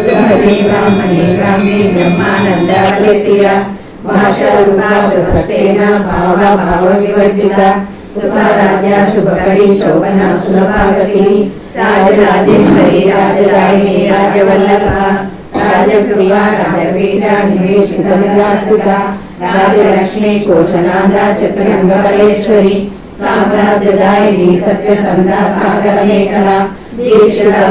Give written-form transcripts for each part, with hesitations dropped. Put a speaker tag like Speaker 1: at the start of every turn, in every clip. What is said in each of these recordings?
Speaker 1: ब्रह्मणे ब्राह्मी ब्रह्मानंदाले प्रिया भाषा रूपा बृहत्सेना भावा भाव विवर्जिता सुखा राजा शुभकरी शोभना सुलभागति राजराजेश्वरी राजदायिनी राजवल्लभा राजप्रिया राजवीरा निवेशितनिजासुता राजलक्ष्मी कोशनादा चतुरंगबलेश्वरी साम्राज्यदायिनी सत्यसंधा सागरमेखला दीक्षिता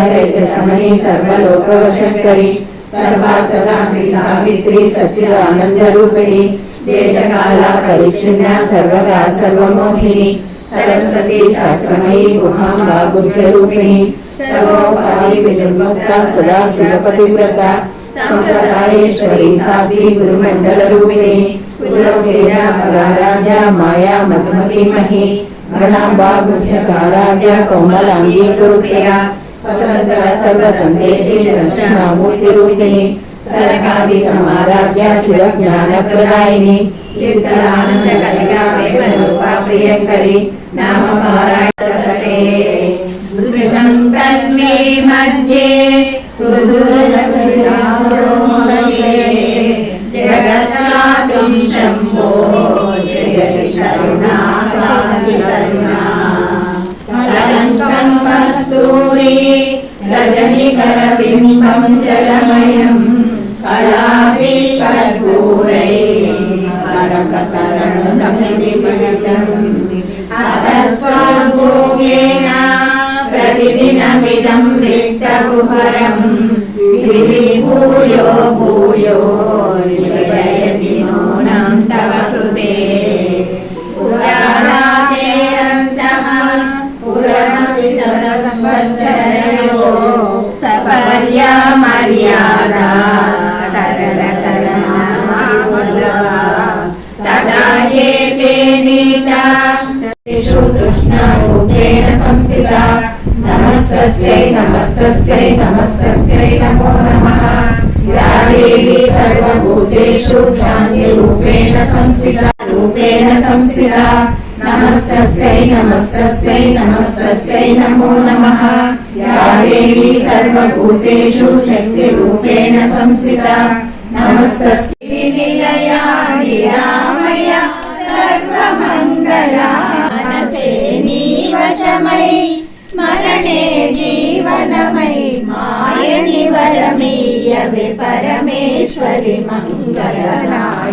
Speaker 1: समनी सर्वलोकवशंकरी सर्वार्थदात्री सावित्री सच्चिदानंद रूपिणी देशकाला परिच्छिन्ना सर्वगा सर्वमोहिनी सरस्वती शास्त्रमयी गुहांबा गुह्यरूपिणी सर्वोपाधि विनिर्मुक्ता सदा शिवपतिव्रता संप्रदायेश्वरी साध्वी गुरुमंडल रूपिणी कुलोकेना भगाराजा माया मधुमती मही गणांबा गुह्यकाराजा कोमलांगी गुरुप्रिया स्वतंत्र सर्वतंत्रेशी दक्षिणामूर्ति रूपिणी सरकादि समाराज्य शिवज्ञान प्रदायिनी चित्तरानंद कलिका वेमरूपा प्रियंकरी नाम पारायणे कृष्णं तन्मे मध्ये रुद्ररसरामोषे जगन्नाथं शम्भो जयति करुणाकाशि करुणा कलङ्कं कस्तूरी रजनिकरबिम्बं जलमयम् कलाभि कर्पूरै करकतरणुनमिमिलितम् अतस्वर्भोगेन प्रतिदिनमिदं रिक्तकुहरम् विधिभूयो भूयो निवेदयति नूनं तव कृते पुराराधेरन्तः पुरणसि ततस्वच्छरयो सपर्या मर्यादा तदा ये ते नीता कृष्णरूपेण संस्थिता नमस्तस्यै नमस्तस्यै नमस्तस्यै नमो नमः या देवी सर्वभूतेषु शान्तिरूपेण संस्थिता नमस्तस्यै नमस्तस्यै नमस्तस्यै नमो नमः या देवी सर्वभूतेषु शक्तिरूपेण संस्थिता नमस्तस्यै निलया निरामय सर्वमङ्गला मनसे नीवशमयि स्मरणे जीवनमयि मायनि वरमीयवे परमेश्वरि मङ्गलनाय।